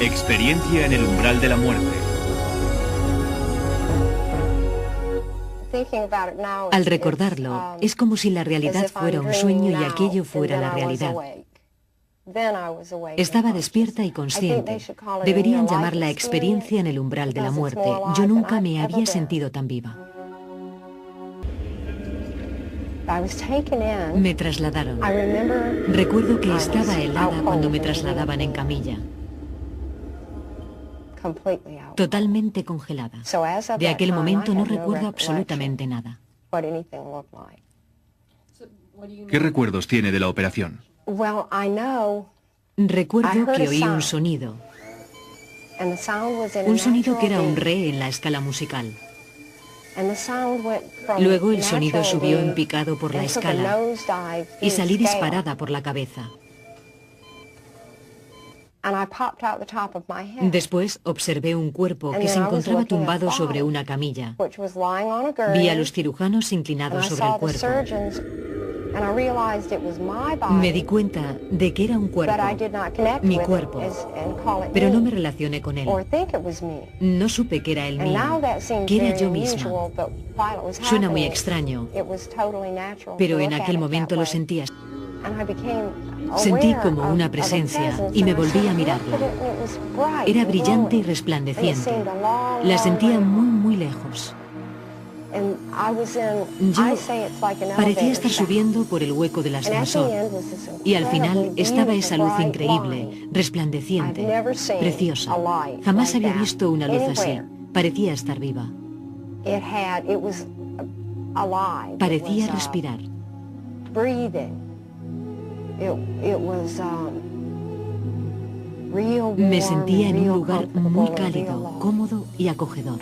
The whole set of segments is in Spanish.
Experiencia en el umbral de la muerte. Al recordarlo, es como si la realidad fuera un sueño y aquello fuera la realidad. Estaba despierta y consciente. Deberían llamarla experiencia en el umbral de la muerte. Yo nunca me había sentido tan viva. Me trasladaron. Recuerdo que estaba helada cuando me trasladaban en camilla. Totalmente congelada. De aquel momento no recuerdo absolutamente nada. ¿Qué recuerdos tiene de la operación? Recuerdo que oí un sonido. Un sonido que era un re en la escala musical. Luego el sonido subió en picado por la escala y salí disparada por la cabeza. Después observé un cuerpo que se encontraba tumbado sobre una camilla. Vi a los cirujanos inclinados sobre el cuerpo. Me di cuenta de que era un cuerpo, mi cuerpo, pero no me relacioné con él. No supe que era el mío, que era yo misma. Suena muy extraño, pero en aquel momento lo sentía. Sentí como una presencia y me volví a mirarla. Era brillante y resplandeciente. La sentía muy, muy lejos. Yo parecía estar subiendo por el hueco del ascensor y al final estaba esa luz increíble, resplandeciente, preciosa. Jamás había visto una luz así. Parecía estar viva. Parecía respirar. Me sentía en un lugar muy cálido, cómodo y acogedor.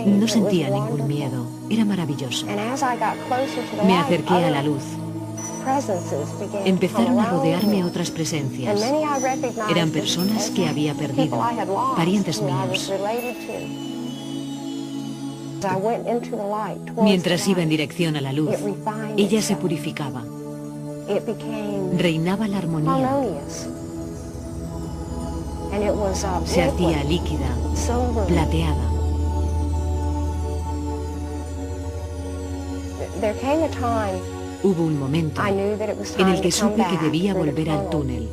No sentía ningún miedo, era maravilloso. Me acerqué a la luz. Empezaron a rodearme otras presencias. Eran personas que había perdido, parientes míos. Mientras iba en dirección a la luz, ella se purificaba. Reinaba la armonía. Se hacía líquida, plateada. Hubo un momento en el que supe que debía volver al túnel.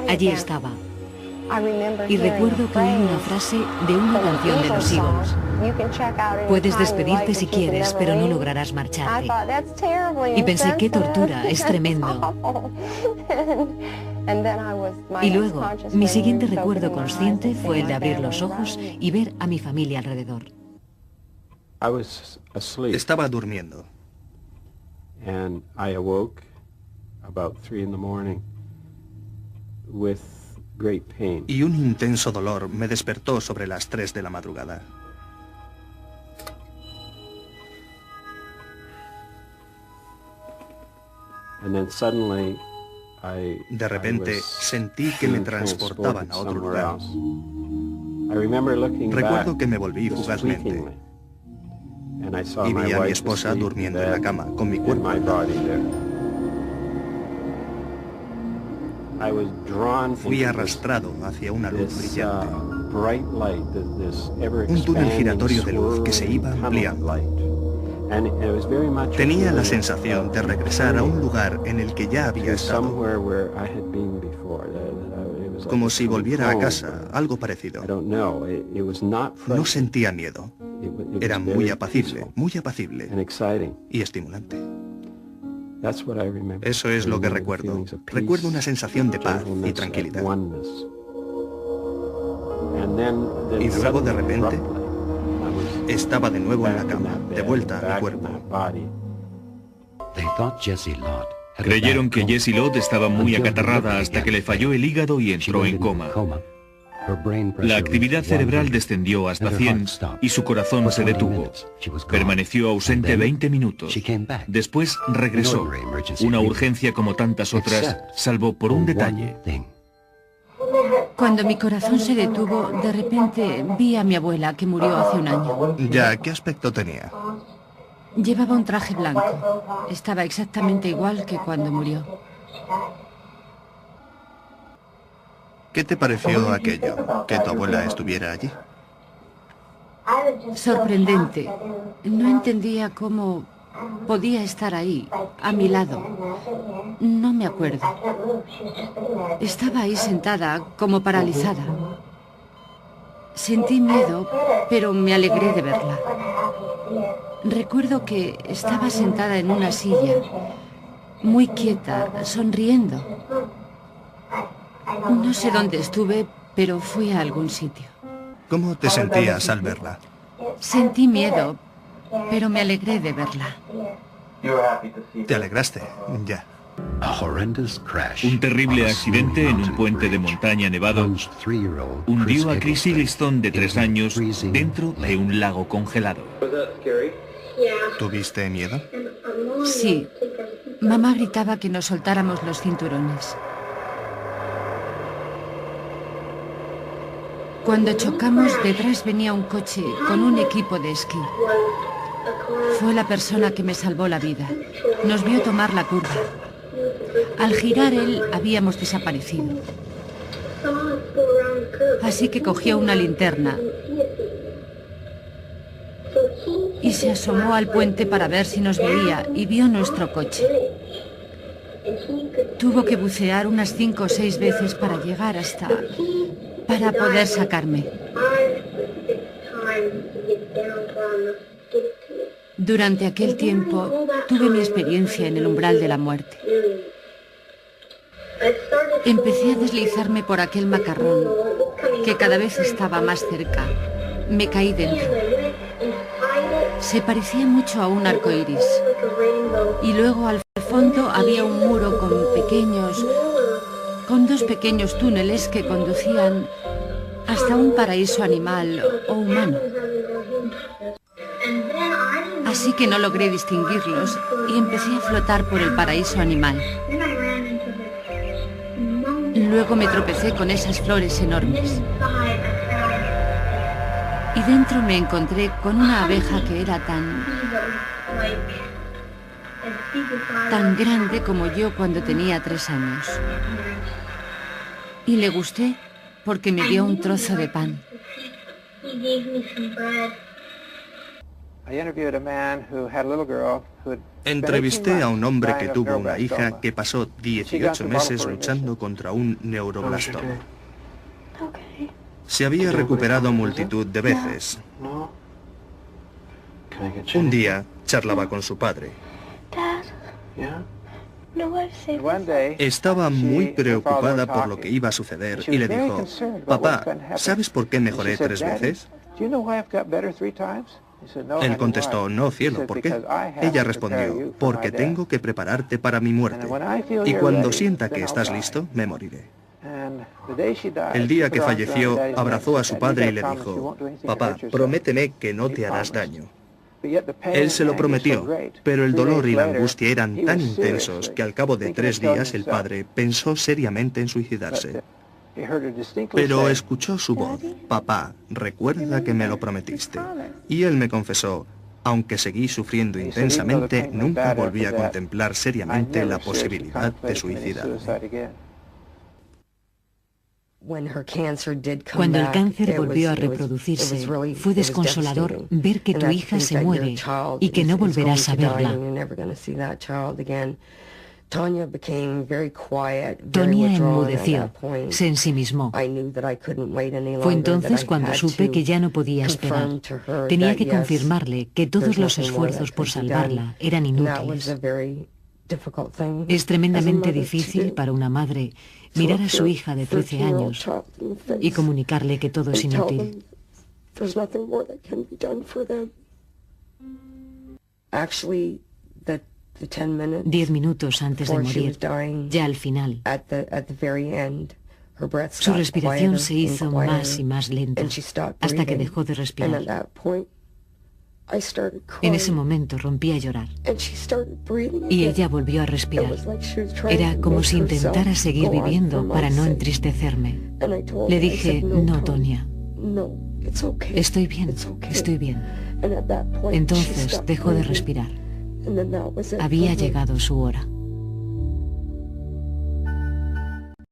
Allí estaba. Y recuerdo que oí una frase de una canción de los Eagles. Puedes despedirte si quieres, pero no lograrás marcharte. Y pensé, qué tortura, es tremendo. Y luego, mi siguiente recuerdo consciente fue el de abrir los ojos y ver a mi familia alrededor. Estaba durmiendo. Y un intenso dolor me despertó sobre las 3 de la madrugada. De repente sentí que me transportaban a otro lugar. Recuerdo que me volví fugazmente y vi a mi esposa durmiendo en la cama con mi cuerpo. Fui arrastrado hacia una luz brillante. Un túnel giratorio de luz que se iba ampliando. Tenía la sensación de regresar a un lugar en el que ya había estado. Como si volviera a casa, algo parecido. No sentía miedo. Era muy apacible y estimulante. Eso es lo que recuerdo. Recuerdo una sensación de paz y tranquilidad. Y luego, de repente, estaba de nuevo en la cama, de vuelta a mi cuerpo. Creyeron que Jessie Lott estaba muy acatarrada hasta que le falló el hígado y entró en coma. La actividad cerebral descendió hasta 100 y su corazón se detuvo. Permaneció ausente 20 minutos. Después regresó. Una urgencia como tantas otras, salvo por un detalle. Cuando mi corazón se detuvo, de repente vi a mi abuela, que murió hace un año. Ya, ¿qué aspecto tenía? Llevaba un traje blanco. Estaba exactamente igual que cuando murió. ¿Qué te pareció aquello, que tu abuela estuviera allí? Sorprendente. No entendía cómo podía estar ahí, a mi lado. No me acuerdo. Estaba ahí sentada, como paralizada. Sentí miedo, pero me alegré de verla. Recuerdo que estaba sentada en una silla, muy quieta, sonriendo. No sé dónde estuve, pero fui a algún sitio. ¿Cómo te sentías al verla? Sentí miedo, pero me alegré de verla. ¿Te alegraste? Ya. Un terrible accidente en un puente de montaña nevado hundió a Chris Eggleston, de 3 años, dentro de un lago congelado. ¿Tuviste miedo? Sí. Mamá gritaba que nos soltáramos los cinturones. Cuando chocamos, detrás venía un coche con un equipo de esquí. Fue la persona que me salvó la vida. Nos vio tomar la curva. Al girar él, habíamos desaparecido. Así que cogió una linterna y se asomó al puente para ver si nos veía y vio nuestro coche. Tuvo que bucear unas 5 o 6 veces para llegar para poder sacarme. Durante aquel tiempo tuve mi experiencia en el umbral de la muerte. Empecé a deslizarme por aquel macarrón, que cada vez estaba más cerca. Me caí dentro. Se parecía mucho a un arco iris. Y luego al fondo había un muro con 2 pequeños túneles que conducían hasta un paraíso animal o humano. Así que no logré distinguirlos y empecé a flotar por el paraíso animal. Luego me tropecé con esas flores enormes. Y dentro me encontré con una abeja que era tan grande como yo cuando tenía 3 años. Y le gusté porque me dio un trozo de pan. Entrevisté a un hombre que tuvo una hija que pasó 18 meses luchando contra un neuroblastoma. Se había recuperado multitud de veces. Un día charlaba con su padre. Estaba muy preocupada por lo que iba a suceder y le dijo: «Papá, ¿sabes por qué mejoré 3 veces?» Él contestó: «No, cielo, ¿por qué?» Ella respondió: «Porque tengo que prepararte para mi muerte. Y cuando sienta que estás listo, me moriré». El día que falleció, abrazó a su padre y le dijo: «Papá, prométeme que no te harás daño». Él se lo prometió, pero el dolor y la angustia eran tan intensos que al cabo de 3 días el padre pensó seriamente en suicidarse. Pero escuchó su voz: «Papá, recuerda que me lo prometiste». Y él me confesó: «Aunque seguí sufriendo intensamente, nunca volví a contemplar seriamente la posibilidad de suicidarme». Cuando el cáncer volvió a reproducirse, fue desconsolador ver que tu hija se muere y que no volverás a verla. Tonya enmudeció, se ensimismó. Fue entonces cuando supe que ya no podía esperar. Tenía que confirmarle que todos los esfuerzos por salvarla eran inútiles. Es tremendamente difícil para una madre mirar a su hija de 13 años y comunicarle que todo es inútil. 10 minutos antes de morir, ya al final, su respiración se hizo más y más lenta hasta que dejó de respirar. En ese momento rompí a llorar y ella volvió a respirar. Era como si intentara seguir viviendo para no entristecerme. Le dije: «No, Tonya, estoy bien, estoy bien». Entonces dejó de respirar. Había llegado su hora.